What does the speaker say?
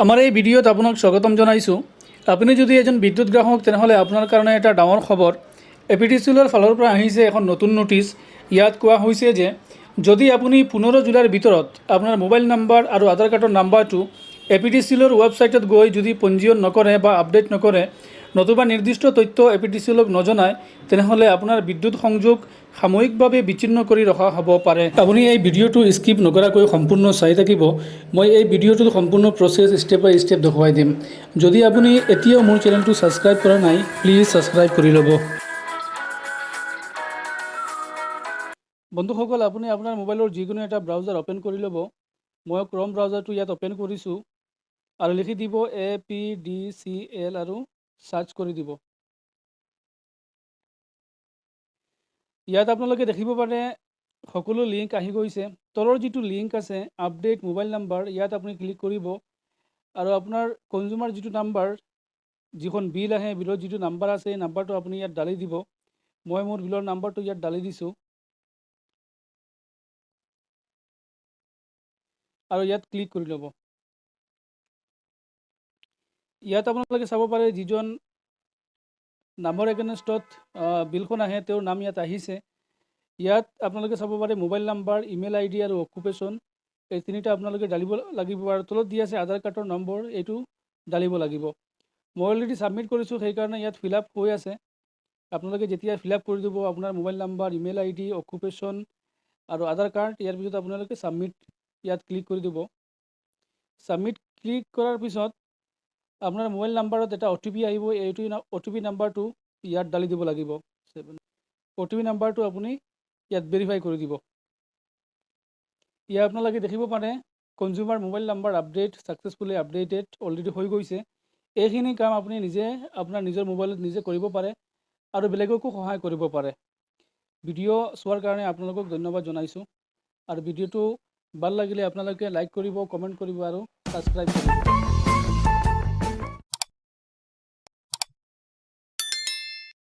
আমাৰ এই ভিডিঅ'ত আপোনাক স্বাগতম জনাইছোঁ। আপুনি যদি এজন বিদ্যুৎ গ্ৰাহক তেনেহ'লে আপোনাৰ কাৰণে এটা ডাঙৰ খবৰ। এপিডিচিএলৰ ফালৰ পৰা আহিছে এখন নতুন নোটিছ। ইয়াত কোৱা হৈছে যে যদি আপুনি 15 জুলাইৰ ভিতৰত আপোনাৰ মোবাইল নাম্বাৰ আৰু আধাৰ কাৰ্ডৰ নাম্বাৰটো এপিডিচিএলৰ ৱেবছাইটত গৈ যদি পঞ্জীয়ন নকৰে বা আপডেট নকৰে, নতুবা নিৰ্দিষ্ট তথ্য এপিডিচিএলক নজনায়, তেনেহ'লে আপোনাৰ বিদ্যুৎ সংযোগ সাময়িকভাৱে বিচ্ছিন্ন কৰি ৰখা হ'ব পাৰে। আপুনি এই ভিডিঅ'টো স্কিপ নকৰাকৈ সম্পূৰ্ণ চাই থাকিব। মই এই ভিডিঅ'টোৰ সম্পূৰ্ণ প্ৰচেছ ষ্টেপ বাই ষ্টেপ দেখুৱাই দিম। যদি আপুনি এতিয়াও মোৰ চেনেলটো ছাবস্ক্ৰাইব কৰা নাই, প্লিজ ছাবস্ক্ৰাইব কৰি ল'ব। বন্ধুসকল, আপুনি আপোনাৰ মোবাইলৰ যিকোনো এটা ব্ৰাউজাৰ অ'পেন কৰি ল'ব। মই ক্ৰম ব্ৰাউজাৰটো ইয়াত অ'পেন কৰিছোঁ আৰু লিখি দিব APDCL আৰু সাৰ্চ কৰি দিব। ইয়াত আপোনালোকে দেখিব পাৰে সকলো লিংক আহি গৈছে। তলৰ যিটো লিংক আছে আপডেট মোবাইল নাম্বাৰ, ইয়াত আপুনি ক্লিক কৰিব আৰু আপোনাৰ কনজিউমাৰ যিটো নাম্বাৰ, যিখন বিল আহে, বিলৰ যিটো নাম্বাৰ আছে এই নাম্বাৰটো আপুনি ইয়াত ডালি দিব। মই মোৰ বিলৰ নাম্বাৰটো ইয়াত ডালি দিছোঁ আৰু ইয়াত ক্লিক কৰি ল'ব। ইয়াত আপোনালোকে চাব পাৰে যিজন নামৰ এগেইনষ্টত বিলখন আহে তেওঁৰ নাম ইয়াত আহিছে। ইয়াত আপোনালোকে চাব পাৰে মোবাইল নাম্বাৰ, ইমেইল ID আৰু অকুপেশ্যন, এই তিনিটা আপোনালোকে ডালিব লাগিব আৰু তলত দি আছে আধাৰ কাৰ্ডৰ নম্বৰ, এইটো ডালিব লাগিব। মই অলৰেডি ছাবমিট কৰিছোঁ, সেইকাৰণে ইয়াত ফিল আপ হৈ আছে। আপোনালোকে যেতিয়া ফিল আপ কৰি দিব আপোনাৰ mobile number, email ID, occupation আৰু আধাৰ কাৰ্ড, ইয়াৰ পিছত আপোনালোকে ছাবমিট ইয়াত ক্লিক কৰি দিব। ছাবমিট ক্লিক কৰাৰ পিছত আপোনাৰ মোবাইল নাম্বাৰত এটা OTP আহিব। এইটো OTP নাম্বাৰটো ইয়াত ডালি দিব লাগিব। OTP নাম্বাৰটো আপুনি ইয়াত ভেৰিফাই কৰি দিব। ইয়াত আপোনালোকে দেখিব পাৰে consumer mobile number update successfully updated, already হৈ গৈছে। এইখিনি কাম আপুনি নিজে আপোনাৰ নিজৰ মোবাইলত নিজে কৰিব পাৰে আৰু বেলেগকো সহায় কৰিব পাৰে। ভিডিঅ' চোৱাৰ কাৰণে আপোনালোকক ধন্যবাদ জনাইছোঁ আৰু ভিডিঅ'টো ভাল লাগিলে আপোনালোকে লাইক কৰিব, কমেণ্ট কৰিব আৰু ছাবস্ক্ৰাইব কৰিব।